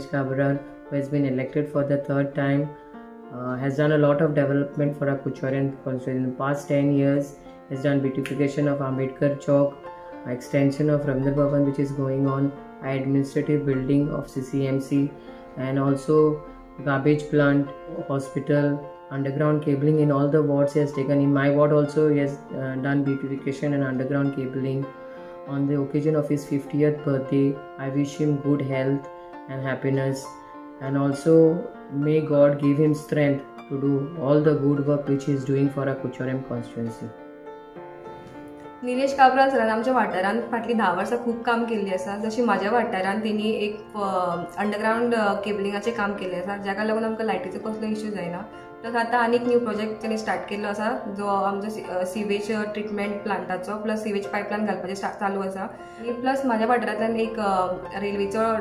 Nilesh Kabral, who has been elected for the third time, has done a lot of development for our Kuchorian constituency. In the past 10 years, has done beautification of Ambedkar Chowk, extension of Ramdar Bhavan which is going on, administrative building of CCMC, and also garbage plant, hospital, underground cabling in all the wards he has taken. In my ward also he has done beautification and underground cabling. On the occasion of his 50th birthday, I wish him good health and happiness, and also may God give him strength to do all the good work which he is doing for our Kuchoriam constituency. Nilesh Cabral सरान आमच्या वाठारांत फाटली 10 वर्सां खूब काम केल्ली आसा. जशी म्हाज्या वाठारांत तेणी एक अंडरग्राउंड केबलिंगाचें काम केल्लें आसा, जाका लागून आमकां लायटीचो कसलो इश्यू जायना. प्लस आतां आनीक न्यू प्रोजेक्ट तेणी स्टार्ट केल्लो आसा, जो आमचो सिवेज ट्रिटमेंट प्लांटाचो प्लस सिवेज पायपलायन घालपाचें चालू आसा. आनी प्लस म्हाज्या वाठारांतल्यान एक रेल्वेचो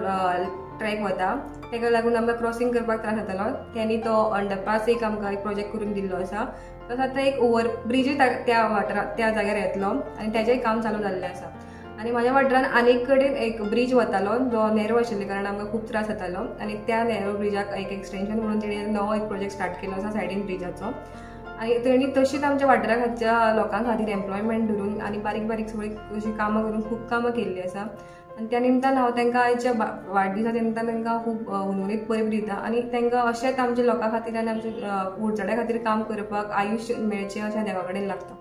ट्रॅक वता, ताका लागून आमकां क्रॉसींग करपाक त्रास जातालो. त्यांनी तो अंडरपास एक आमकां एक प्रोजेक्ट करून दिल्लो आसा. प्लस आतां एक ओवर ब्रिजूय त्या वाठारांत त्या जाग्यार येतलो आनी तेजेंय काम चालू जाल्लें आसा. आनी म्हाज्या वाठारांत आनीक कडेन एक ब्रिज वतालो, जो नॅरो आशिल्ले कारण आमकां खूब त्रास जातालो, आनी त्या नॅरो ब्रिजाक एक एक्सटेंशन म्हणून तेणी नवो एक प्रोजेक्ट स्टार्ट केलो आसा सायडीन ब्रिजाचो. आनी तेणी तशीच आमच्या वाठारा खातीर लोकां खातीर एम्प्लॉयमेंट धरून आनी बारीक बारीक सगळीं अशीं कामां करून खूब कामां केल्लीं आसा. आनी त्या निमतान हांव तांकां आयच्या वाडदिसा निमतान तांकां खूब उर्वरीत परब दिता, आनी तांकां अशेंच आमच्या लोकां खातीर आनी आमच्या उरचड्या खातीर काम करपाक आयुश्य मेळचें अशें देवा कडेन मागता.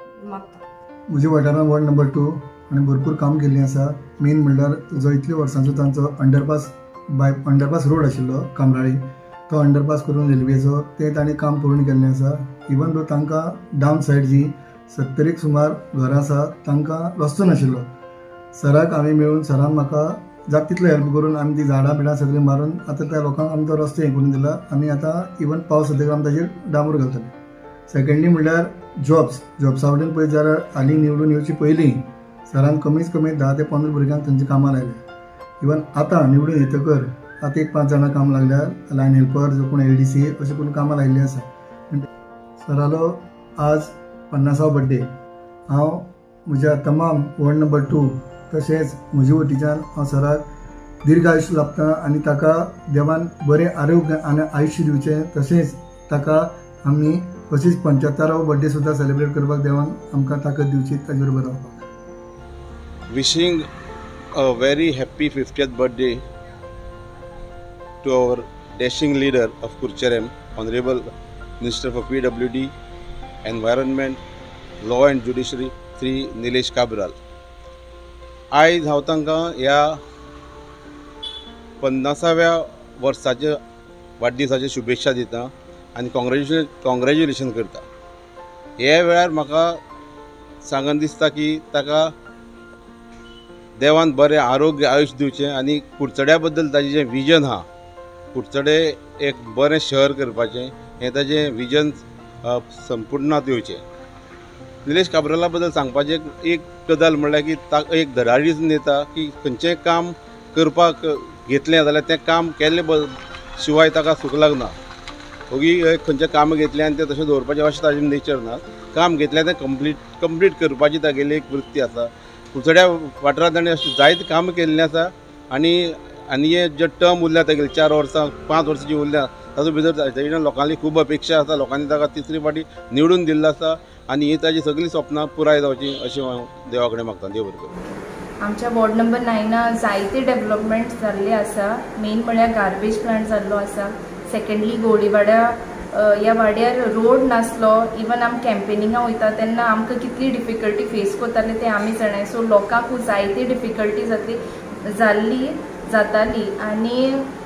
म्हज्या वाठारांत वॉर्ड नंबर 2 आनी भरपूर काम केल्लीं आसा. मेन म्हणल्यार जो इतल्या वर्सांचो तांचो अंडरपास रोड आशिल्लो कामराळी, तो अंडरपास करून रेल्वेचो ते तांणी काम पूर्ण केल्लें आसा. इवन दो तांकां डावन सायड जी 70 सुमार घरां आसा तांकां रस्तो नाशिल्लो. सराक हांवें मेळून सरान म्हाका जाता तितलो हेल्प करून आमी ती झाडां बिडां सगळीं मारून आतां त्या लोकांक आमी तो रस्तो हें करून दिला. आमी आतां इवन पावस येतकीर आमी ताजेर डांबूर घालतले. सेकंडली म्हणल्यार जॉब्सा कडेन पळयत जाल्यार हालीं निवडून येवची पयलीं सरान कमीच कमी 10 ते 15 भुरग्यांक थंयची कामां लायल्या. इवन आतां निवडून येतकर आतां एक 5 जाणां काम लागल्यार, लायन हेल्पर, जो कोण LDC अशें करून कामां लायिल्लीं आसा. सरालो आज 50वा बर्थडे. हांव म्हज्या तमाम वॉर्ड नंबर 2 तशेंच म्हजे वटेच्यान हांव सराक दीर्घ आयुश्य लाभता आनी ताका देवान बरें आरोग्य आनी आयुश्य दिवचें. तशेंच ताका आमी अशीच 75वा बर्थडे सुद्दां सेलिब्रेट करपाक देवान आमकां ताकद दिवची, ताजे बरोबर रावपाक. Wishing a very happy 50th birthday to our dashing leader of Kuchoriam, Honorable Minister for PWD, Environment, Law and Judiciary, Sri Nilesh Kabral. आयज हांव तांकां ह्या 50व्या वर्साच्या वाडदिसाचे शुभेच्छा दिता आनी कॉंग्रॅच्युलेशन करता. हे वेळार म्हाका सांगन दिसता की ताका देवान बरें आरोग्य आयुश्य दिवचें आनी कुडचड्या बद्दल ताजें जें विजन आहा, कुडचडे एक बरें शहर करपाचें, हें ताजें विजन संपूर्णात येवचें. निलेश काब्राला बद्दल सांगपाचें एक गजाल म्हणल्यार की ताका एक धडाडी नेता की खंयचेंय काम करपाक घेतलें जाल्यार तें काम केल्ले शिवाय ताका सूख लागना. ओगी खंयचें काम घेतलें आनी तें तशें दवरपाचें अशें ताजें नेचर ना. काम घेतलें तें कंप्लीट करपाची तागेली एक वृत्ती आसा. कुडचड्या वाठारांत ताणें अशें जायते कामां केल्लीं आसा आनी हे जे टर्म उरल्या तागेले 4 वर्सां 5 वर्सां जी उरल्या तातूंत भितर ताच्या लोकांनी खूब अपेक्षा आसा. लोकांनी ताका 3री फावटी निवडून दिल्लो आसा आनी ही ताजी सगळीं स्वप्नां पुराय जावची अशें हांव देवा कडेन मागता. देव बरें करूं. आमच्या वॉर्ड नंबर 9 जायते डेव्हलपमेंट जाल्ले आसा. मेन म्हळ्यार गार्बेज प्लांट जाल्लो आसा. सेकंडली गोडीवाड्या ह्या वाड्यार रोड नासलो. इवन आमी कॅम्पेनिंगां वयता तेन्ना आमकां कितली डिफिकल्टी फेस करताले ते आमी जाणाय. सो लोकांक जायती डिफिकल्टी जाताली आनी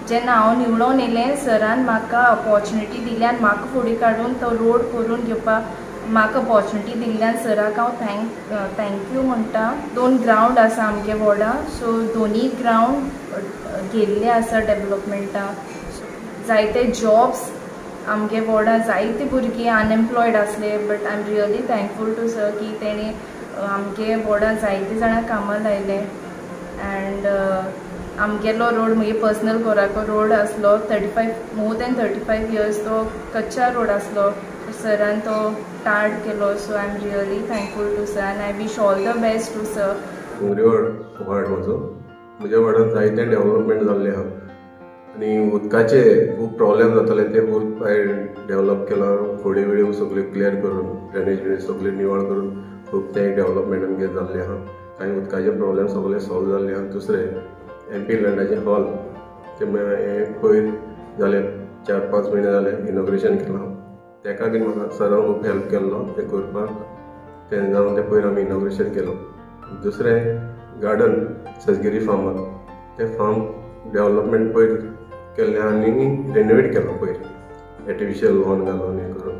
जेन्ना हांव निवडून येलें सरान म्हाका ऑपॉर्च्युनिटी दिली आनी म्हाका फुडें काडून तो रोड करून घेवपाक म्हाका ऑपॉर्च्युनिटी दिल्ल्यान सराक हांव थँक्यू म्हणटा. 2 ग्रावंड आसा आमगे वॉर्डा, सो दोनी ग्रावंड गेल्ले आसा डेव्हलपमेंटा. जायते जॉब्स आमगे वॉर्डा जायते भुरगीं अनएम्प्लॉयड आसले, but I am really thankful to sir की तेणी आमगे वॉर्डा जायते जाणां कामां लायले. एंड आमगेलो रोड म्हगे पर्सनल घराको रोड आसलो more than 35 years तो कच्चा रोड आसलो. सरान तो स्टार्ट केलो. So I am really thankful to sir and I wish all the best to sir. Ward म्हजो म्हज्या वार्डांत जायते डेव्हलपमेंट जाल्ले आहा आनी उदकाचे खूब प्रॉब्लेम जाताले ते उदक डेव्हलप केला, खोडी बिडी सगळे क्लियर करून ड्रेनेज बिनेज सगळे निवळ करून खूब ते डेव्हलपमेंट आमगे जाल्ले आहा. कांय उदकाचे प्रॉब्लेम सगळे सॉल्व जाल्ले आहा. दुसरे MP लँडाचे हॉल ते पयर जाले 4-5 म्हयने जाले इनॉग्रेशन केलां. तेका बीन म्हाका सरान खूब हेल्प केल्लो ते करपाक. तें जावन ते पयर आमी इनॉग्रेशन केलो. दुसरे गार्डन सजगिरी फार्मात ते फार्म डेव्हलपमेंट पयर केल्लें आनी रेनोवेट केलो पयर आर्टिफिशियल लॉन घालून हें करून.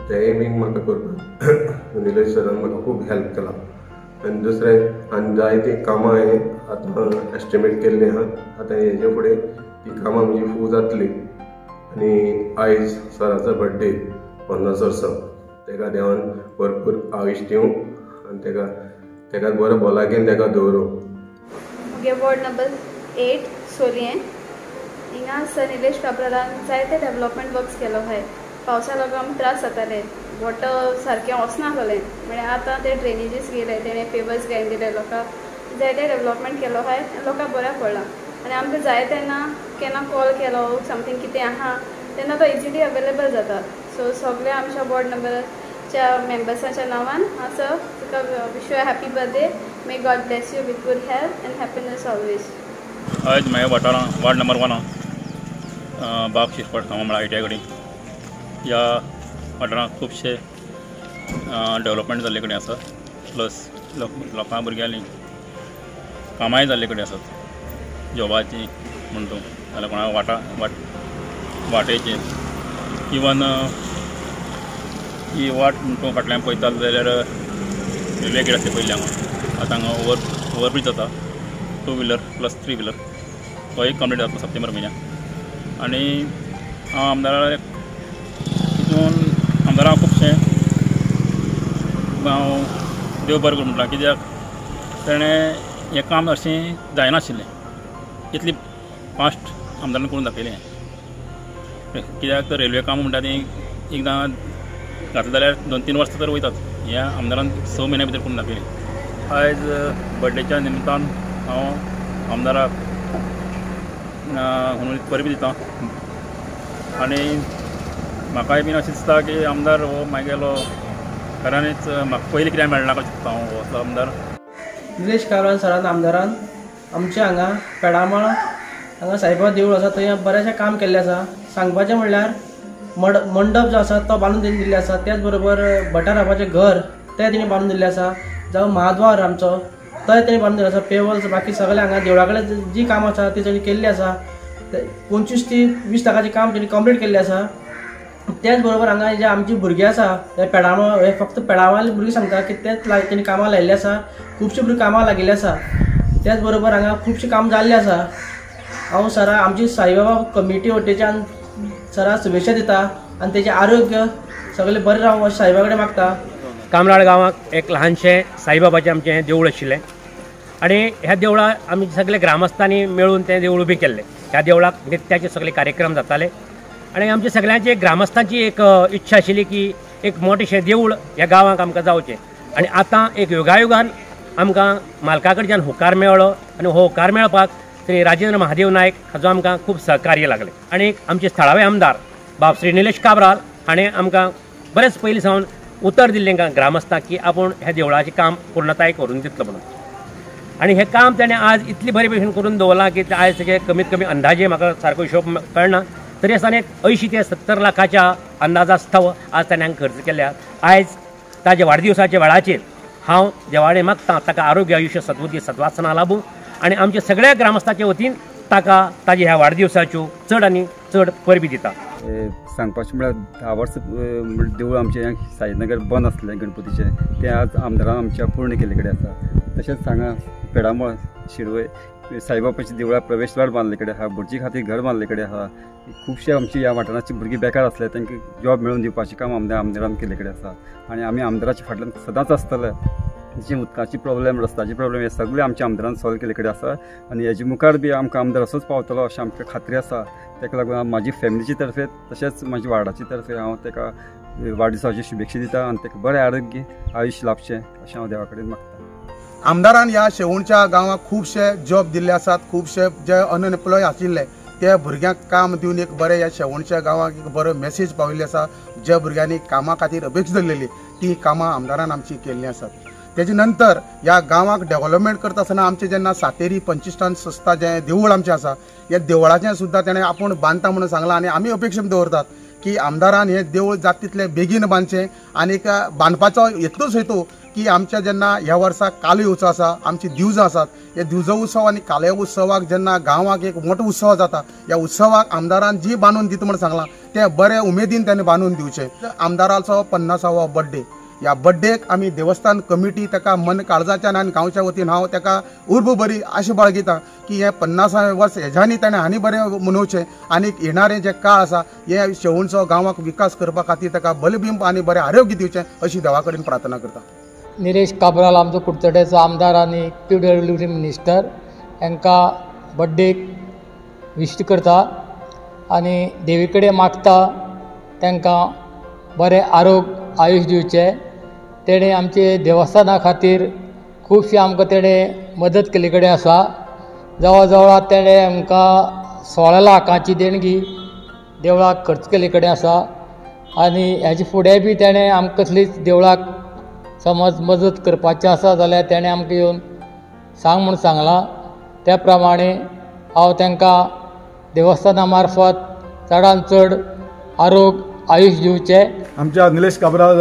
तेंय बीन म्हाका करपाक निलेश सरान म्हाका खूब हेल्प केला. आनी दुसरें आनी जायतीं कामां हांवें आतां एस्टिमेट केल्लीं आहा. आतां हेजे फुडें ती कामां म्हजी फूल जातली. आनी आयज सराचो बर्थडे 50 वर्सां, तेका देवान भरपूर आयुश्य दिवं आनी तेका बरो भलायकेन तेका दवरूं. मुगे वॉर्ड नंबर 8 सोलयें हिंगा सर निलेश काब्रालान जायते डेव्हलपमेंट वर्क्स केलो हाय. पावसा लागून आमकां त्रास जाताले, वॉटर सारकें वचनासलें. म्हणजे आतां ते ड्रेनेजीस गेले, तेणें पेवर्स घालून दिले लोकांक. जायते डेव्हलपमेंट केलो हाय आनी लोकांक बऱ्याक पडला. आनी आमकां जाय तेन्ना केन्ना कॉल केलो समथींग कितें आहा तेन्ना तो इजिली अवेलेबल जाता. सो सगळे आमच्या वॉर्ड नंबरच्या मेंबर्साच्या नांवान हांव तुका wish you happy birthday. May God bless you with good health and happiness always. आयज म्हाज्या वाठारांत वार्ड नंबर 1 बाग शिरपट हांव म्हळ्यार ITI कडेन ह्या वाठारांत खुबशे डेव्हलपमेंट जाल्ले कडेन आसा. प्लस लोकां भुरग्यांनी कामांय जाल्ले कडेन आसात. जॉबाची म्हण तूं नाल्यार कोणा वाटेची इवन ही वाट म्हण तूं फाटल्यान पळयतालो जाल्यार रेल्वे गेट आसली पयलीं हांगा. आतां हांगा ओवरब्रीज जाता 2 व्हिलर प्लस 3 व्हिलर. तो एक कंप्लीट जाता सप्टेंबर म्हयन्याक. आनी हांव आमदाराक हितून आमदाराक खुबशें हांव देव बरें करूं म्हणटा. कित्याक तेणें हें काम हरशीं जायनाशिल्लें, इतली फास्ट आमदारान करून दाखयलें. कित्याक तर रेल्वे काम म्हणटा ती एकदां घातलें जाल्यार 2-3 वर्सां तर वयतात. ह्या आमदारान 6 म्हयन्या भितर करून दाखयलें. आयज बर्थडेच्या निमतान हांव आमदाराक परबी दिता. आनी म्हाकाय बीन अशें दिसता की आमदार हो म्हागेलो खऱ्यांनीच म्हाका पयलीं कित्याक मेळना कशें दिसता हांव हो असो आमदार. निलेश काब्राल सरान आमदारान आमच्या हांगा पेडामळ हांगा साईबाबा देवूळ आसा थंय बरेंशें काम केल्लें आसा. सांगपाचें म्हणल्यार मंडप जो आसा तो बांदून दिल्ले आसा. त्याच बरोबर भटाराबाचें घर तें तेणी बांदून दिल्लें आसा. जावं महाद्वार आमचो तोय तेणी बांदून दिल्लो आसा. पेवल्स बाकी सगळे हांगा देवळा कडेन जी कामां आसा ती तेणी केल्ली आसा. 25 ते 20 लाखाचें काम तेणी कंप्लीट केल्लें आसा. त्याच बरोबर हांगा जे आमची भुरगीं आसा हे पेडामळ हे फक्त पेडामळांतली भुरगीं सांगता की तेच तेणी कामां लायिल्लीं आसा. खुबशीं भुरगीं कामां लागिल्लीं आसा. त्याच बरोबर हांगा खुबशीं काम जाल्लें आसा. हांव सरा आमची साईबाबा कमिटी वटेच्यान सरा शुभेच्छा दिता आनी तेजें आरोग्य सगळें बरें रावूं अशें साईबाबा कडेन मागता. कामराळ गांवांत एक ल्हानशें साईबाबाचें आमचें देवूळ आशिल्लें आनी ह्या देवळाक आमी सगळे ग्रामस्थांनी मेळून तें देवूळ उबें केल्लें. ह्या देवळाक नित्याचे सगळे कार्यक्रम जाताले आनी आमच्या सगळ्यांची ग्रामस्थांची एक इच्छा आशिल्ली की एक मोठेशें देवूळ ह्या गांवांक आमकां जावचें. आनी आतां एक योगायोगान आमकां मालका कडच्यान होकार मेळ्ळो आनी हो होकार मेळपाक श्री राजेंद्र महादेव नायक हाचो आमकां खूब सहकार्य लागलें. आनी आमचे थळावे आमदार बाब श्री निलेश काब्राल हाणें आमकां बरेच पयलीं सावन उतर दिल्लें ग्रामस्थांक की आपूण ह्या देवळाचें काम पूर्णताय करून दितलो म्हणून. आनी हें काम तेणें आज इतले बरे भशेन करून दवरलां की आयज तेजे कमीत कमी अंदाजे म्हाका सारको हिशोब कळना तरी आसतना एक 80 ते 70 लाखाच्या अंदाजास्तव आज ताणें खर्च केल्या. आयज ताच्या वाडदिवसाच्या वेळाचेर हांव देवाळें मागतां ताका आरोग्य आयुश्य सद्बुद्धी सद्वासना लाभूं आनी आमच्या सगळ्या ग्रामस्थांच्या वतीन ताका ताच्या ह्या वाडदिवसाच्यो चड आनी चड परबी दिता. सांगपाचें म्हळ्यार 10 वर्सां देवूळ आमचें साईनगर बंद आसलें गणपतीचें तें आज आमदारान आमच्या पूर्ण केल्ले कडेन आसा. तशेंच हांगा पेडामळ शिरवय साईबाबाची देवळा प्रवेशद्वार बांदले कडेन आहा. भटजी खातीर घर बांदले कडेन आहा. खुबशे आमची ह्या वाठाराची भुरगीं बेकार आसले तांकां जॉब मेळून दिवपाचें काम आमदारान केल्ले कडेन आसा. आनी आमी आमदाराच्या फाटल्यान सदांच आसतले. जे उदकाची प्रॉब्लेम रस्त्याची प्रॉब्लेम हे सगळे आमच्या आमदारान सॉल्व केले कडेन आसा आनी हेजे मुखार बी आमकां आमदार असोच पावतलो अशें आमकां खात्री आसा. ताका लागून म्हाजी फॅमिलीचे तर्फे तशेंच म्हाज्या वार्डाचे तर्फे हांव ताका वाडदिवसाची शुभेच्छा दिता आनी ताका बरें आरोग्य आयुश्य लाभचें अशें हांव देवा कडेन मागतां. आमदारान ह्या शेवणच्या गांवांक खुबशे जॉब दिल्ले आसात. खुबशे जे अनएम्प्लॉय आशिल्ले त्या भुरग्यांक काम दिवन एक बरें ह्या शेवणच्या गांवाक एक बरो मेसेज पाविल्ली आसा. ज्या भुरग्यांनी कामा खातीर अपेक्षा धरलेली ती कामां आमदारान आमची केल्लीं आसात. तेजे नंतर ह्या गांवाक डेव्हलपमेंट करता आसतना आमचे जेन्ना सातेरी पंचस्थान संस्था जें देवूळ आमचें आसा ह्या देवळाचें सुद्दां तेणें आपूण बांदता म्हणून सांगलां आनी आमी अपेक्षा दवरतात की आमदारान हें देवूळ जाता तितलें बेगीन बांदचें आनीक बांदपाचो इतलोच हेतू की आमच्या जेन्ना ह्या वर्सा काली उत्सव आसा आमची दिवजां आसात हे दिवजा उत्सव आनी काले उत्सवाक जेन्ना गांवाक एक मोठो उत्सव जाता ह्या उत्सवाक आमदारान जी बांदून दिता म्हणून सांगलां तें बरें उमेदीन ताणें बांदून दिवचें. आमदाराचो 50वा बर्थडे ह्या बर्थडेक आमी देवस्थान कमिटी ताका मन काळजाच्यान आनी गांवच्या वतीन हांव ताका उर्ब बरी आशा बाळगिता की हे 50वें वर्स हेज्यांनी ताणें आनी बरें मनोवचें आनी येणारें जें काळ आसा हे शेवणचो गांवाक विकास करपा खातीर ताका बलबिंब आनी बरें आरोग्य दिवचें अशी देवा कडेन प्रार्थना करता. निलेश काब्राल आमचो कुडचड्याचो आमदार आनी PWD मिनिस्टर हांकां बर्थडेक विश करता आनी देवी कडेन मागता तांकां बरें आयुश्य दिवचें. तेणें आमचे देवस्थाना खातीर खुबशी आमकां तेणें मदत केल्ले कडेन आसा. जवळ जवळ तेणें आमकां 16 लाखांची देणगी देवळाक खर्च केल्ले कडेन आसा आनी हेजे फुडें बी तेणें आमकां कसलीच देवळाक समज मदत करपाचें आसा जाल्यार तेणें आमकां येवन सांग म्हूण सांगलां. त्या प्रमाणे हांव तांकां देवस्थाना मार्फत चडांत चड आयुश्य दिवचें. आमच्या निलेश काब्राल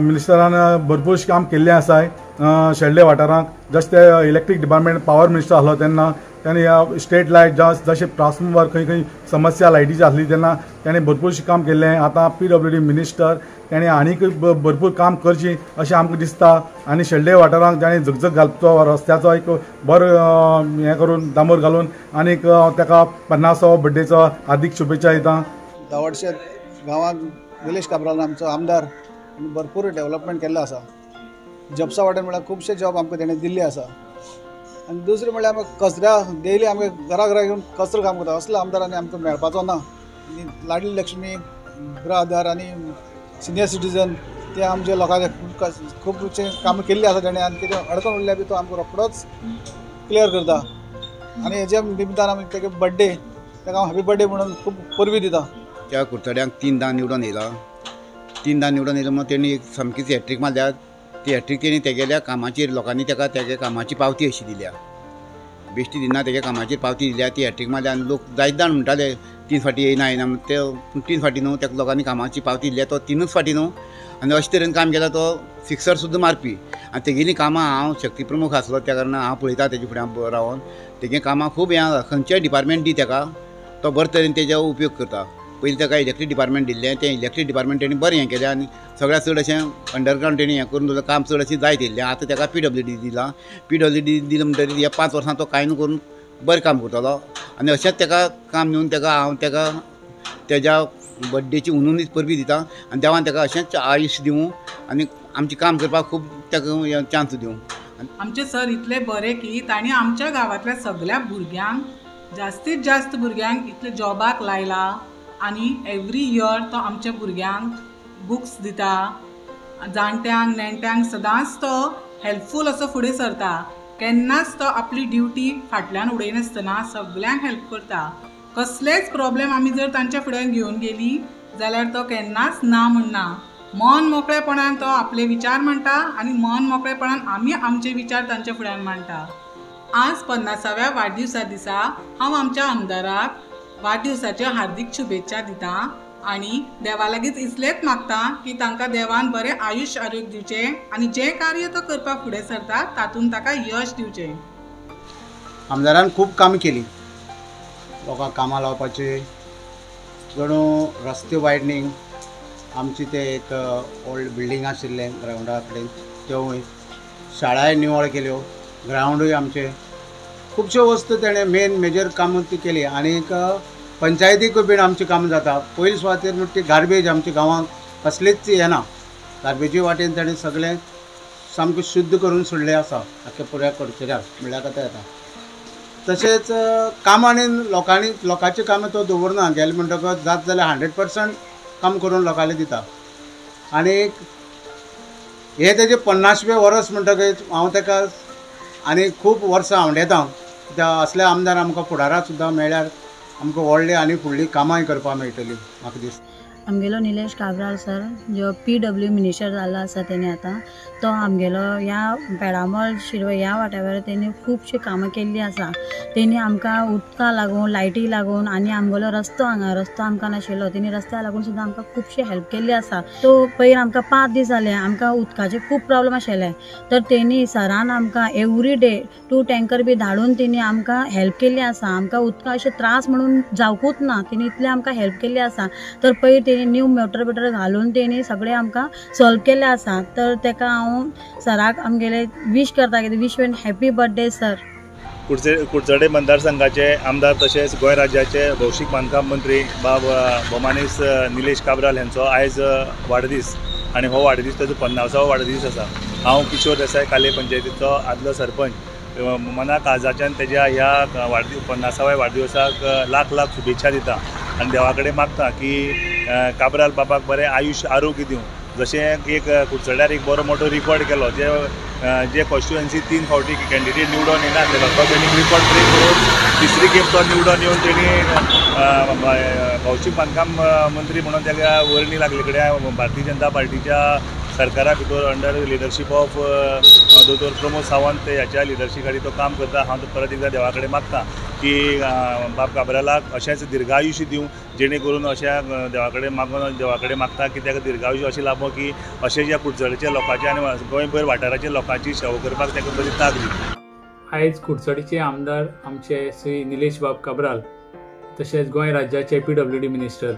मिनिस्टरान भरपूरशें काम केल्लें आसा शेल्डे वाठारांत. जशें ते इलेक्ट्रीक डिपार्टमेंट पावर मिनिस्टर आसलो तेन्ना ताणें ह्या स्ट्रीट लायट जशें ट्रान्सफॉर्मर खंय समस्या लायटीची आसली तेन्ना ताणें भरपूरशें काम केल्लें. आतां PWD मिनिस्टर ताणें आनीक भरपूर काम करचें अशें आमकां दिसता आनी शेल्डे वाठारांत ताणें झगझग घालचो रस्त्याचो एक बरो हें करून डांबर घालून आनीक ताका 50वा बर्थडेचो हार्दिक शुभेच्छा दिता. दावडशे गांवांत निलेश काब्राल आमचो आमदार आनी भरपूर डेव्हलपमेंट केल्लो आसा. जॉब्सा वाटेन म्हळ्यार खुबशे जॉब आमकां तेणें दिल्ले आसा आनी दुसरें म्हळ्यार आमकां कचऱ्या डेली आमकां घरा घेवन कचरो काम करता असलो आमदारांनी आमकां मेळपाचो ना. आनी लाडली लक्ष्मी गृह आधार आनी सिनियर सिटीजन ते आमच्या लोकांक खुबशे कामां केल्ली आसा तेणें आनी कितें अडकून उरल्या बी तो आमकां रोखडोच क्लियर करता. आनी हेज्या निमतान आमी तेगे बर्थडे ताका हांव हॅपी बर्थडे म्हणून खूब परबी दिता. त्या कुडचड्यांक 3दां निवडून येयला. 3दां निवडून येयला म्हणून तेणी सामकीच हॅट्रीक मारल्या. ती हॅट्रीक तेणी तेगेल्या कामाचेर लोकांनी ताका तेगे कामाची पावती अशी दिल्या. बेश्टी दिना तेगे कामाचेर पावती दिल्या. ती हॅट्रीक मारल्या आनी लोक जायत जाण म्हणटाले 3 फावटी येयना म्हणून ते 3 फावटी न्हू ताका लोकांनी कामाची पावती दिल्या तो 3च फावटी न्हू आनी अशे तरेन काम केला तो फिक्सर सुद्दां मारपी. आनी तेगेलीं कामां हांव शक्ती प्रमुख आसलो त्या कारणान हांव पळयता तेजे फुड्यान रावन तेगे कामां खूब हें खंयचेय डिपार्टमेंट दी ताका तो बरे तरेन तेजो उपयोग करता. पयलीं ताका इलेक्ट्रीक डिपार्टमेंट दिल्लें तें इलेक्ट्रीक डिपार्टमेंट तेणी बरें हें केलें आनी सगळ्यात चड अशें अंडरग्रावंड तेणी हें करून दवरलें. काम चड अशें जायत येयल्लें. आतां ताका PWD दिला. PWD दिलें म्हणटकीर ह्या 5 वर्सां तो कांय न्हू करून बरें काम करतलो आनी अशेंच ताका काम दिवन हांव ताका तेज्या बर्थडेची उनुनीत परबी दिता आनी देवान ताका अशेंच आयुश्य दिवं आनी आमचें काम करपाक खूब ताका चान्स दिवं. आमचे सर इतले बरे की तांणी आमच्या गांवांतल्या सगळ्या भुरग्यांक जास्तीत जास्त भुरग्यांक इतले जॉबाक लायला आनी एवरी इयर तो आमच्या भुरग्यांक बुक्स दिता. जाणट्यांक नेणट्यांक सदांच तो हेल्पफूल असो फुडें सरता. केन्नाच तो आपली ड्युटी फाटल्यान उडयनासतना सगळ्यांक हेल्प करता. कसलेच प्रॉब्लेम आमी जर तांच्या फुड्यान घेवन गेली जाल्यार तो केन्नाच ना म्हणना. मन मोकळेपणान तो आपले विचार मांडटा आनी मन मोकळेपणान आमी आमचे विचार तांच्या फुड्यान मांडटा. आज 50व्या वाडदिवसा दिसा हांव आमच्या आमदाराक वाडदिवसाच्यो हार्दिक शुभेच्छा दिता आनी देवा लागींच इतलेंच मागता की तांकां देवान बरें आयुश्य आरोग्य दिवचें आनी जें कार्य तो करपाक फुडें सरता तातूंत ताका यश दिवचें. आमदारान खूब कामां केलीं. लोकांक कामां लावपाचें जणू रस्ते वायडनींग आमचे ते एक ओल्ड बिल्डींग आशिल्लें ग्रावंडा कडेन त्यो शाळाय निवळ केल्यो. ग्रावंडूय आमचे खुबश्यो वस्तू तेणें मेजर कामां ती केली. आनीक पंचायतीक बीन आमचें काम जाता. पयलीं सुवातेर म्हणटा ती गार्बेज आमच्या गांवांत कसलीच येना. गार्बेजी वाटेन ताणें सगळें सामकें शुद्ध करून सोडलें आसा आख्या पुऱ्या कुडचड्यार म्हणल्यार कथा येता. तशेंच कामांनी लोकांचें कामां तो दवरना. गेले म्हणटकच जाता जाल्यार 100% काम करून लोकांक दिता. आनीक हे तेजें 50वें वर्स म्हणटकच हांव ताका आनी खूब वर्सां आवडेता. कित्याक असले आमदार आमकां फुडाराक सुद्दां मेळ्ळ्यार आमकां व्हडली आनी फुडली कामांय करपाक मेळटली म्हाका दिसता. आमगेलो निलेश काब्राल सर जो PW मिनिस्टर जाल्लो आसा तेणी आतां तो आमगेलो ह्या पेडामळ शिरवय ह्या वाठारार तेणी खुबशी कामां केल्ली आसा. तेणी आमकां उदका लागून लायटी लागून आनी आमगेलो रस्तो रस्तो आमकां नाशिल्लो तेणी रस्त्या लागून सुद्दां आमकां खुबशी हेल्प केल्ली आसा. तो पयर आमकां 5 दीस जाले आमकां उदकाचे खूब प्रॉब्लेम आशिल्ले तर तेणी सरान आमकां एवरी डे 2 टँकर बी धाडून तेणी आमकां हेल्प केल्ली आसा. आमकां उदका अशें त्रास म्हणून जावकूच ना तेणी इतले आमकां हेल्प केल्ली आसा. तर पयर तेणी न्यू मोटर बिटर घालून तेणी सगळें आमकां सॉल्व केल्लें आसा. तर तेका हांव सराक आमगेले विश करता की wish you happy birthday sir. Kudchade मतदारसंघाचे आमदार तशेंच गोंय राज्याचे भौशीक बांदकाम मंत्री भौमानीस निलेश काब्राल हांचो आयज वाडदीस आनी हो वाडदीस ताचो 50वो वाडदीस आसा. हांव किशोर देसाय काले पंचायतीचो आदलो सरपंच मना काळजाच्यान तेज्या ह्या 50व्या वाडदिवसाक लाख लाख शुभेच्छा दिता आनी देवा कडेन मागता की काब्राल बाबाक बरें आयुश्य आरोग्य दिवं. जशें एक कुडचड्यार एक बरो मोठो रिकॉर्ड केलो जे कॉन्स्टिट्युएन्सी 3 फावटी कॅन्डिडेट निवडून येनासलेलो तो तेणी रिकॉर्ड ब्रेक करून तिसरी खेप तो निवडून येवन तेणी भौशीक बांदकाम मंत्री म्हणून तेका वर्णी लागले कडेन भारतीय जनता पार्टीच्या सरकारा भितर अंडर लिडरशीप ऑफ दोतोर प्रमोद सावंत ह्याच्या लिडरशीप खाली तो काम करता. हांव परत एकदां देवा कडेन मागता की बाब काब्रालाक अशेंच दीर्घायुश्य दिवं जेणे करून अशा देवा कडेन देवा कडेन मागता की ताका दीर्घायुश्य अशें लाभो की अशें ज्या कुडचडेच्या लोकांचे आनी गोंयभर वाठाराच्या लोकांची सेवा करपाक ताका बरी तांक दी. आयज कुडचडेचे आमदार आमचे श्री निलेश बाब काब्राल तशेंच गोंय राज्याचे PWD मिनिस्टर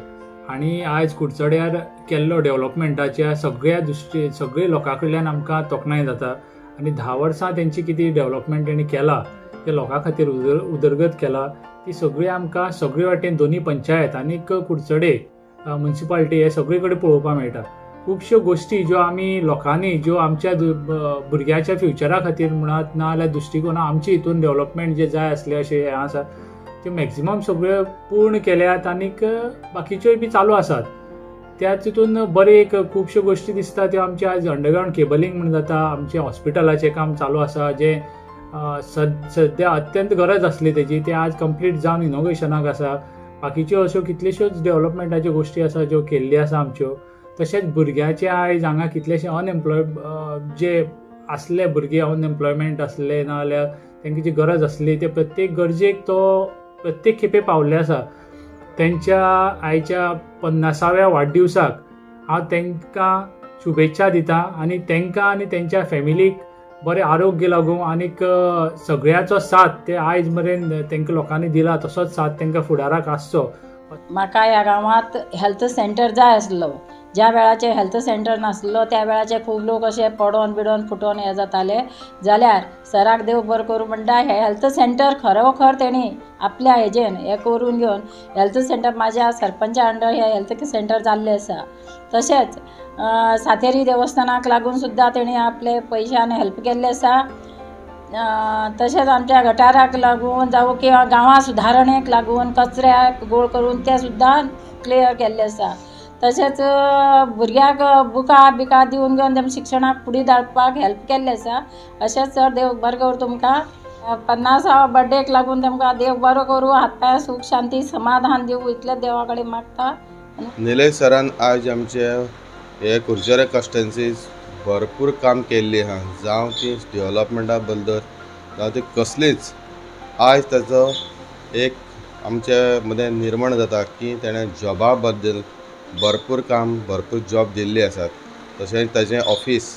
आनी आयज कुडचड्यार केल्लो डेव्हलपमेंटाच्या सगळे लोकां कडल्यान आमकां तोखणाय जाता आनी 10 वर्सां तेंची कितें डेव्हलपमेंट तेणी केला ते लोकां खातीर उदरगत केला ती सगळी आमकां सगळे वाटेन दोनी पंचायत आनी कुडचडे म्युनिसिपालिटी हे सगळे कडेन पळोवपाक मेळटा. खुबश्यो गोश्टी ज्यो आमी लोकांनी ज्यो आमच्या भुरग्याच्या फ्युचरा खातीर म्हणत ना जाल्यार दृश्टिकोना आमचे हितून डेव्हलपमेंट जे जाय आसले अशें हें आसा त्यो मॅक्झिमम सगळ्यो पूर्ण केल्यात आनीक बाकीच्योय बी चालू आसात. त्याच हितून बरे एक खुबश्यो गोश्टी दिसता त्यो आमचे आज अंडरग्रावंड केबलिंग म्हणून जाता. आमचे हॉस्पिटलाचें काम चालू आसा जे सद्या अत्यंत गरज आसली तेजी ते आज कंप्लीट जावन इनोग्रेशनाक आसा. बाकीच्यो अश्यो कितल्योश्योच डेव्हलपमेंटाच्यो गोश्टी आसा ज्यो केल्ल्यो आसा आमच्यो. तशेंच भुरग्याचे आयज हांगा कितलेशे जे आसले भुरगे अनएम्प्लॉयमेंट आसले ना जाल्यार तांकां जी गरज आसली ते प्रत्येक गरजेक तो प्रत्येक खेपे पावल्ले आसा. तेंच्या आयच्या 50व्या वाडदिवसाक हांव तांकां शुभेच्छा दिता आनी तांकां आनी तेंच्या फॅमिलीक बरें आरोग्य लागूं आनीक सगळ्याचो साथ ते आयज मेरेन तांकां लोकांनी दिला तसोच साथ तांकां फुडाराक आसचो. म्हाका ह्या गांवांत हेल्थ सेंटर जाय आसलो. ज्या वेळाचेर हेल्थ सेंटर नासलो त्या वेळाचेर खूब लोक अशे पडोन बिडोन फुटोन हे जाताले जाल्यार सराक देव बरें करूं म्हणटा हे हेल्थ सेंटर खरोखर तेणी आपल्या हेजेन हे करून घेवन हेल्थ सेंटर म्हाज्या सरपंचा अंडर हे हेल्थ सेंटर जाल्ले आसा. तशेंच सातेरी देवस्थानाक लागून सुद्दां तेणी आपले पयशान हेल्प केल्ले आसा. तशेंच आमच्या गटाराक लागून जावं किंवा गांवां सुदारणेक लागून कचऱ्याक गोळ करून ते सुद्दां क्लियर केल्ले आसा. तशेंच भुरग्याक बुकां दिवन घेवन तेम शिक्षणाक फुडें धाडपाक हेल्प केल्ले आसा. अशेंच सर देव बरें करूं तुमकां 50व्या बर्थडेक लागून तुमकां देव बरो करूं हातपाय सूख शांती समाधान दिवं इतलें देवा कडेन मागता. निलेश सरान आज आमचे हे कुडचडे कॉन्स्टिट्युएन्सीज भरपूर काम केल्ली आहा जावं ती डेव्हलपमेंटा बद्दल जावं ती कसलीच आज ताचो एक आमचे मदें निर्माण जाता की तेणें जॉबा बद्दल भरपूर काम भरपूर जॉब दिल्ली आसात. तशेंच ताचें ऑफिस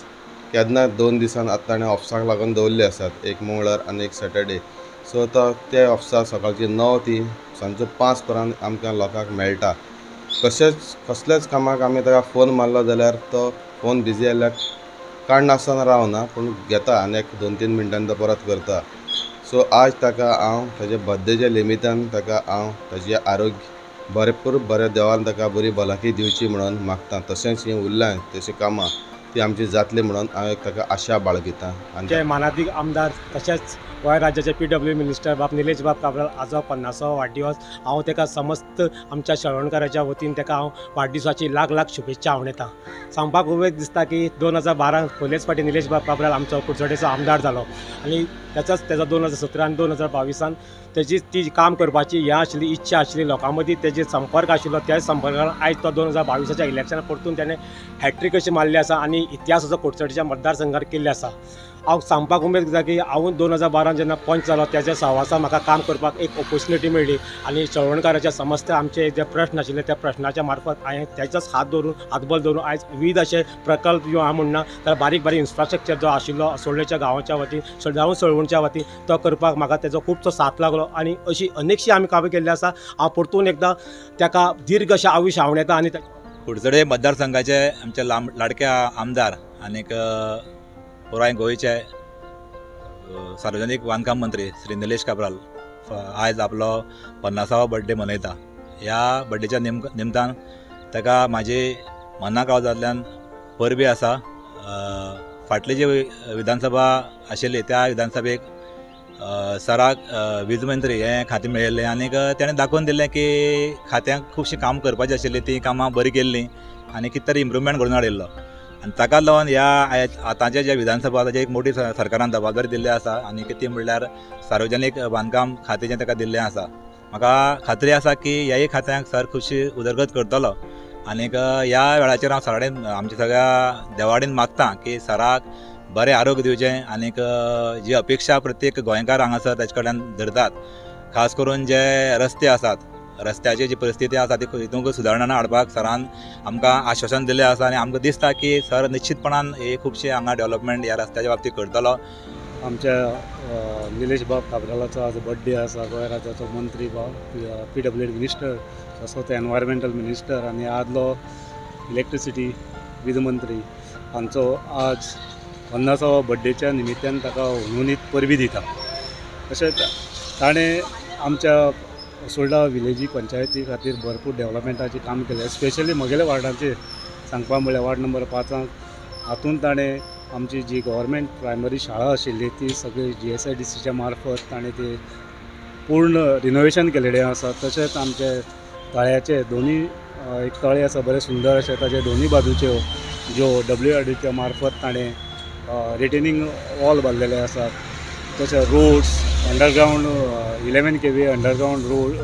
केन्ना 2 दिसान आतां ताणें ऑफिसाक लागून दवरल्ले आसात एक मंगळार आनी एक सॅटर्डे. सो तो ते ऑफिसाक सकाळची 9 ती सांजचो 5 पर्यंत आमकां लोकांक मेळटा. कसलेच कामाक आमी ताका फोन मारलो जाल्यार तो फोन बिजी आयल्यार काण नासतना रावना पूण घेता आनी एक 2-3 मिनटांनी तो परत करता. सो आज ताका हांव ताच्या बर्थडेच्या निमित्तान ताका हांव ताचें आरोग्य भरपूर बरें देवान ताका बरी भलायकी दिवची म्हणून मागता. तशेंच ही उरल्यां तशीं कामां ती आमची जातली म्हणून हांव ताका आशा बाळगितां. आमचे मानादीक आमदार तशेंच गोंय राज्याचे PW मिनिस्टर बाब निलेश बाब काब्राल हाजो 50वो वाडदिवस. हांव ताका समस्त आमच्या शळवणकाराच्या वतीन ताका हांव वाडदिवसाची लाख लाख शुभेच्छा हांव सांगपाक उमेद दिसता की 2012 पयलेच फावटी निलेश बाब काब्राल आमचो कुडचडेचो आमदार जालो आनी तेजो 2017 आनी 2022 तेजी ती काम करपाची हें आशिल्ली इच्छा आशिल्ली लोकां मदीं तेजे संपर्क आशिल्लो. त्या संपर्कान आयज तो 2022च्या इलेक्शनाक परतून ताणें हॅट्रीक अशी मारली आसा आनी इतिहासाचो कुडचडेच्या मतदारसंघार केल्ले आसा. हांव सांगपाक उमेद करता की हांव 2012 जेन्ना पंच जालो त्याच्या सहवासान म्हाका काम करपाक एक ऑपॉर्च्युनिटी मेळ्ळी आनी चळवणकाराच्या समस्त आमचे जे प्रश्न आशिल्ले त्या प्रश्नाच्या मार्फत हांवें त्याचाच हातबल दवरून आयज विविध अशे प्रकल्प हांव म्हणना जाल्यार बारीक बारीक इन्फ्रास्ट्रक्चर जो आशिल्लो सोल्लेच्या गांवाच्या वतीन जावं सळवणच्या वतीन तो करपाक म्हाका तेजो खूबसो साथ लागलो आनी अशी अनेकशी आमी कामां केल्ली आसा. हांव परतून एकदां ताका दीर्घ अशें आयुश्य हांव येता. आनी कुडचडे मतदारसंघाचे आमचे लाडक्या आमदार आनीक पुराय गोंयचे सार्वजनीक बांदकाम मंत्री श्री निलेश काब्राल आयज आपलो 50वो बर्थडे मनयता. ह्या बर्थडेच्या निमतान ताका म्हाजी मनाकावजांतल्यान परबी आसा. फाटली जी विधानसभा आशिल्ली त्या विधानसभेक सराक वीज मंत्री हें खातें मेळिल्लें आनीक तेणें दाखोवन दिलें की खात्यांक खुबशीं काम करपाची आशिल्लीं ती कामां बरी केल्लीं आनी कितें तरी इम्प्रुवमेंट घडोवन हाडिल्लो. आनी ताका लागून ह्या आतांच्या ज्या विधानसभा ताची एक मोठी सरकारान जबाबदारी दिल्ली आसा आनी ती म्हणल्यार सार्वजनीक बांदकाम खातें जें ताका दिल्लें आसा. म्हाका खात्री आसा की ह्याय खात्यांक सर खुबशी उदरगत करतलो आनीक ह्या वेळाचेर हांव सराडेन आमच्या सगळ्या देवाडेन मागतां की सराक बरें आरोग्य दिवचें आनीक जी अपेक्षा प्रत्येक गोंयकार हांगासर ताचे कडल्यान धरतात खास करून जे रस्ते आसात रस्त्याची जी परिस्थिती आसा ती हितूंक सुदारणा हाडपाक सरान आमकां आश्वासन दिल्लें आसा आनी आमकां दिसता की सर निश्चितपणान हे खुबशे हांगा डेव्हलपमेंट ह्या रस्त्याच्या बाबतींत करतलो. आमच्या निलेश बाब काब्रालाचो आज बर्थडे आसा. गोंय राज्याचो मंत्री PWD मिनिस्टर तसोच एनवायरमेंटल मिनिस्टर आनी आदलो इलेक्ट्रिसिटी वीज मंत्री हांचो आज 50वो बर्थडेच्या निमित्यान ताका हुनहुनीत परबी दिता. तशेंच ताणें आमच्या असोल्डा विलेजी पंचायती खातीर भरपूर डेव्हलपमेंटाची काम केलें. स्पेशली म्हगेल्या वार्डाचेर सांगपा म्हळ्यार वार्ड नंबर 5 हातूंत ताणें आमची जी गव्हर्मेंट प्रायमरी शाळा आशिल्ली ती सगळी GSIDCच्या मार्फत ताणें ती पूर्ण रिनोवेशन केलेलें आसा. तशेंच आमचे तळ्याचे दोनी एक तळें आसा बरें सुंदर अशें ताचे दोनी बाजूच्यो ज्यो WRDच्या मार्फत ताणें रिटेनिंग वॉल बांदलेले आसात. तशें roads underground 11 kV underground road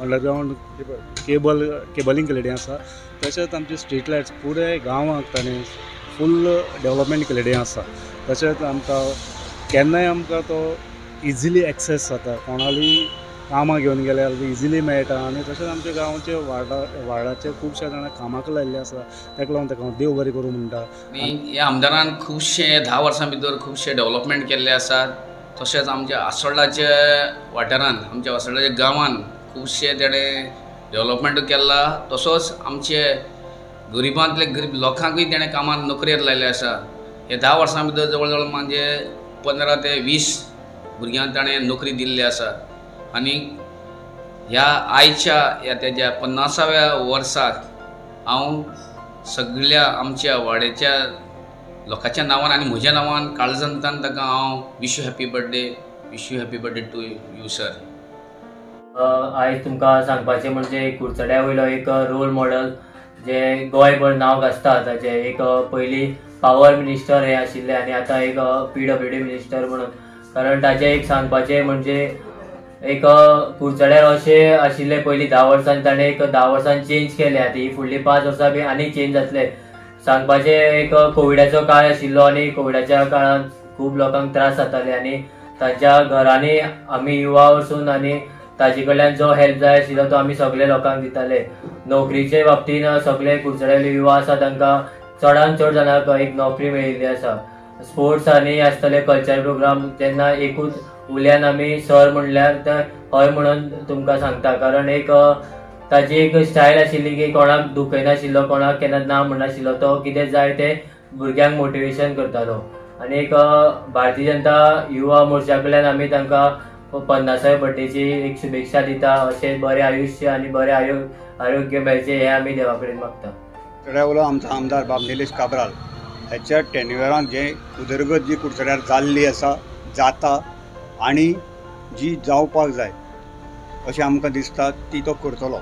underground cabling केलेलें आसा. तशेंच आमचे स्ट्रीट लायट्स पुराय गांवांक ताणें फूल डेव्हलपमेंट केलेलें आसा. तशेंच आमकां केन्नाय आमकां तो इजिली एक्सेस जाता कोणाली कामां घेवन गेल्यार इजिली मेळटा आनी तशेंच आमच्या गांवचे वार्डाचे खुबशे जाणां कामाक लायिल्ले आसा. ताका लागून ताका देव बरें करूं म्हणटा. ह्या आमदारान खुबशे 10 वर्सां भितर खुबशे डेव्हलपमेंट केल्ले आसात. तशेंच आमच्या आसोळडाचे वाठारांत आमच्या आसोळडाच्या गांवांत खुबशे तेणें डेव्हलपमेंट केला. तसोच आमचे गरिबांतले गरीब लोकांकूय तेणें कामांत नोकरेर लायले आसा. हे 10 वर्सां भितर जवळ जवळ म्हणजे 15 ते 20 भुरग्यांक ताणें नोकरी दिल्ली आसा. आनी ह्या आयच्या तेज्या 50व्या वर्साक हांव सगळ्या आमच्या वाड्याच्या लोकांच्या नांवान आनी म्हज्या नांवान काळजांतल्यान ताका हांव wish you happy birthday to you sir. आयज तुमकां सांगपाचें म्हणजे कुडचड्या वयलो एक रोल मॉडल जे गोंयभर नांव गाजता. ताचे एक पयलीं पावर मिनिस्टर हे आशिल्ले आनी आतां एक PWD मिनिस्टर म्हणून. कारण ताचें एक सांगपाचें म्हणजे एक कुडचड्यार अशें आशिल्लें पयलीं 10 वर्सांनी ताणें एक 10 वर्सांनी चेंज केले. आतां ही फुडलीं 5 वर्सां बी आनी चेंज जातले. सांगपाचें एक कोविडाचो काळ आशिल्लो आनी कोविडाच्या काळांत खूब लोकांक त्रास जाताले आनी तांच्या घरांनी आमी युवा वचून आनी ताजे कडल्यान जो हेल्प जाय आशिल्लो तो आमी सगळे लोकांक दिताले. नोकरीचे बाबतीन सगळे कुडचड्याले युवा आसा तांकां चडांत चड जाणांक एक नोकरी मेळिल्ली आसा. स्पोर्ट्स आनी आसतले कल्चरल प्रोग्राम तेन्ना एकूच उल्यान आमी सर म्हणल्यार हय म्हणून तुमकां सांगता. कारण एक ताची एक स्टायल आशिल्ली की कोणाक दुखयनाशिल्लो कोणाक केन्ना ना म्हणनाशिल्लो. तो कितें जाय ते भुरग्यांक मोटिवेशन करतालो. आनी एक भारतीय जनता युवा मोर्चा कडल्यान आमी तांकां 50व्या बर्थडेची एक शुभेच्छा दिता. अशें बरें आयुश्य आनी बरें आरोग्य मेळचें हें आमी देवा कडेन मागता. कुडचड्या वयलो आमचो आमदार बाब निलेश काब्राल ह्याच्या टेन्युअरान जे उदरगत जी कुडचड्यार जाल्ली आसा जाता आनी जी जावपाक जाय अशें आमकां दिसता ती तो करतलो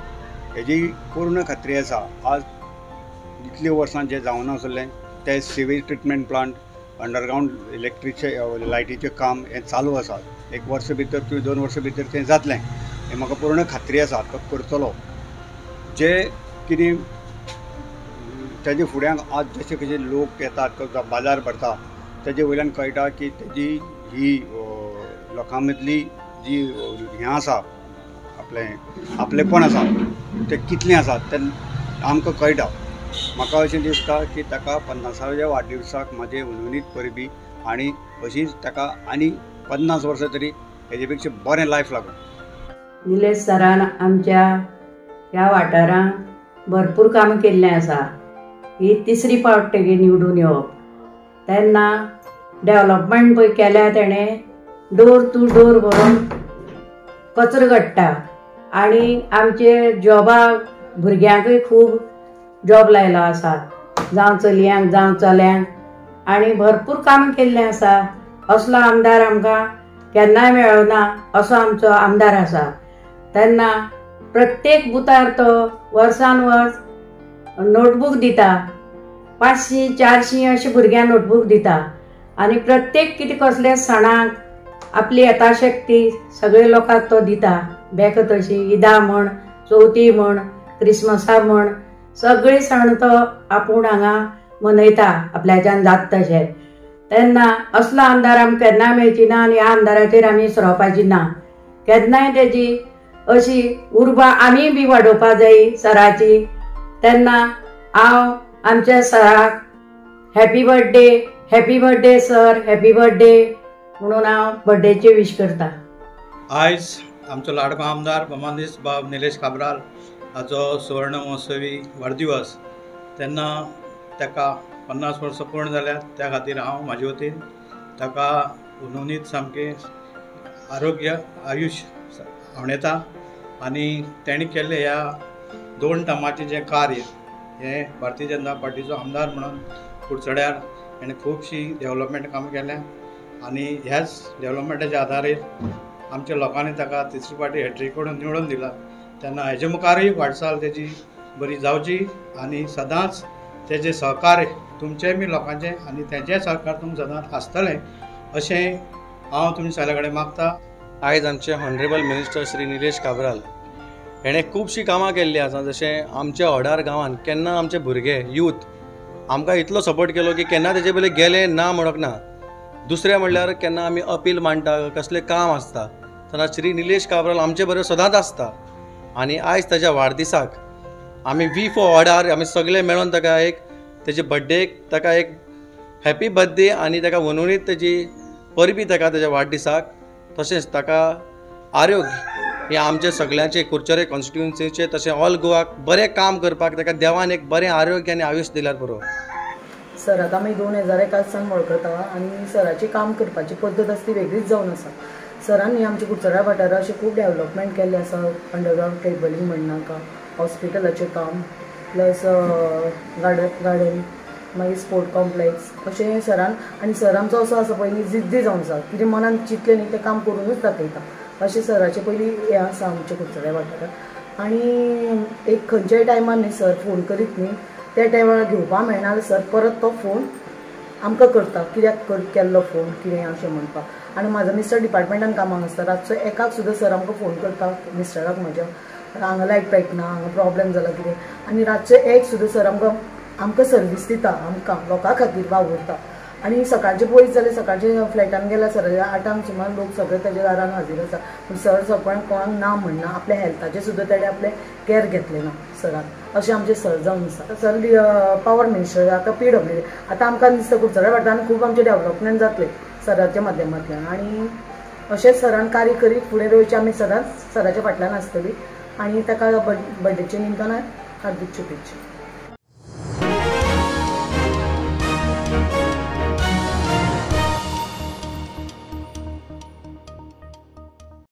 हेजी पूर्ण खात्री आसा। आज इतल्या वर्सां जें जावं नासलें ते सिवेज ट्रिटमेंट प्लांट अंडरग्रावंड इलेक्ट्रीचे लायटीचें काम हें चालू आसा। 1 वर्स भितर किंवा 2 वर्सां भितर तें जातलें हें म्हाका पूर्ण खात्री आसा तो करतलो। जे कितें तेजे फुड्यान आज जशे कशे लोक येतात तो बाजार भरता तेजे वयल्यान कळटा की तेजी ही लोकां मदली जी हें आसा आपलेपण आसा तें कितलें आसा तें आमकां कळटा। म्हाका अशें दिसता की ताका 50व्या वाडदिवसाक म्हाजे उर्वरीत परबी आनी अशीच ताका आनी 50 वर्सां तरी हेजे पेक्षा बरें लायफ लागूं। निलेश सरान आमच्या ह्या वाठारांत भरपूर कामां केल्लें आसा। ही 3री फावट तेगे निवडून येवप तेन्ना डेवलॉपमेंट पळय केल्या तेणें डोर टू डोर व्हरून कचरो काडटा आनी आमचे जॉबाक भुरग्यांकूय खूब जॉब लायलो आसा जावं चलयांक जावं चल्यांक आनी भरपूर कामां केल्लें आसा। असलो आमदार आमकां केन्नाय मेळना असो आमचो आमदार आसा। तेन्ना प्रत्येक बुथार तो वर्सान वर्स नोटबूक दिता 500-400 अशे भुरग्यांक नोटबूक दिता आनी प्रत्येक कितें कसले सणाक आपली यथाशक्ती सगळे लोकांक तो दिता। बेक तशी ईदा म्हण चवथी म्हण क्रिसमसा म्हण सगळे सण तो आपूण हांगा मनयता आपल्याच्यान जाता तशें। तेन्ना असलो आमदार आमकां केन्ना मेळची ना आनी ह्या आमदाराचेर आमी इसरोवपाची ना। केन्नाय तेजी अशी उर्बा आमी बी वाडोवपा जायी सराची। तेन्ना हांव आमच्या सराक happy birthday sir, happy birthday म्हणून हांव बर्थडेचे विश करता। आयज आमचो लाडको आमदार भोमानीस बाब निलेश काब्राल हाचो सुवर्ण महोत्सवी वाडदिवस तेन्ना ताका 50 वर्सां पूर्ण जाल्यात। त्या खातीर हांव म्हाजे वतीन ताका उर्वरीत सामकें आरोग्य आयुश्य आवडेता आनी तेणी केल्लें ह्या 2 टर्माचें जें कार्य हें भारतीय जनता पार्टीचो आमदार म्हणून कुडचड्यार हेणें खुबशीं डेवलॉपमेंट कामां केल्या आनी ह्याच डेवलॉपमेंटाच्या आदारीर आमच्या लोकांनी ताका 3री फावटी हॅट्रीक करून निवडून दिला। तेन्ना हेजे मुखारूय वाटचाल तेजी बरी जावची आनी सदांच तेजें सहकार्य तुमचेय बी लोकांचें आनी तेजें सहकार तुमकां सदांच आसतलें अशें हांव तुमचे सगळे कडेन मागता। आयज आमचे हॉनरेबल मिनिस्टर श्री निलेश काब्राल हेणें खुबशीं कामां केल्लीं आसा। जशें आमच्या ऑर्डार गांवांत केन्ना आमचे भुरगे यूथ आमकां इतलो सपोर्ट केलो की केन्ना तेजे पयलीं गेले ना म्हणोंक ना। दुसरें म्हणल्यार केन्ना आमी अपील मांडटा कसलें काम आसता तेन्ना श्री निलेश काब्राल आमचे बरोबर सदांच आसता आनी आयज ताच्या वाडदिसाक आमी वी फॉर ऑर्डार आमी सगळे मेळोन ताका एक तेजे बर्थडेक ताका एक हॅपी बर्थडे आनी ताका उर्वरीत तेजी परबी ताका तेज्या वाडदिसाक तशेंच ताका आरोग्य हे आमचे सगळ्यांचे कुडचडे कॉन्स्टिट्युएन्सीचे तशें ऑल गोवाक बरें काम करपाक ताका देवान एक बरें आरोग्य आनी आयुश्य दिल्यार पुरो। सराक आमी 2001 सावन वळखता आनी सराची काम करपाची पद्दत आसा ती वेगळीच जावन आसा। सरांनी आमच्या कुडचड्या वाठारात अशें खूब डेवलॉपमेंट केल्लें आसा। अंडरग्रावंड केबलिंग म्हणनाका हॉस्पिटलाचें काम प्लस गार्डन मागीर स्पोर्ट कॉम्प्लेक्स अशें सरान आनी सर आमचो असो आसा पयलीं जिद्दी जावन आसा कितें मनान चिंतलें न्ही तें काम करूनच दाखयता अशें सराचें पयलीं हें आसा आमच्या कुडचड्या वाठारांत। आनी एक खंयच्याय टायमार न्ही सर फोन करीत न्ही त्या टायमार घेवपाक मेळना जाल्यार सर परत तो फोन आमकां करता कित्याक केल्लो फोन कितें अशें म्हणपाक। आनी म्हाजो मिस्टर डिपार्टमेंटान कामाक आसता रातचो 1 सुद्दां सर आमकां फोन करता मिस्टराक म्हाज्या हांगा लायट पेटना हांगा प्रॉब्लेम जाला कितें आनी रातचे 1 सुद्दां सर आमकां सर्वीस दिता आमकां लोकां खातीर वावुरता। आनी सकाळचें पळयत जाल्यार सकाळचे फ्लॅटान गेल्यार सराच्या 8 सुमार लोक सगळे तेज्या दारान हाजीर आसा पूण सर सपन कोणाक ना म्हणना आपल्या हेल्थाचें सुद्दां तेणें आपलें कॅर घेतलें ना सरान अशें आमचें सर जावन आसा। सर पावर मिनिस्टर आतां PWD आतां आमकां दिसता कुडचड्या वाठारांत खूब आमचें डेवलॉपमेंट जातलें सराच्या माध्यमांतल्यान आनी अशेंच सरान कार्य करीत फुडें रोवचें आमी सदांच सराच्या फाटल्यान आसतलीं आनी ताका बर्थडेच्या निमतान हार्दिक शुभेच्छा।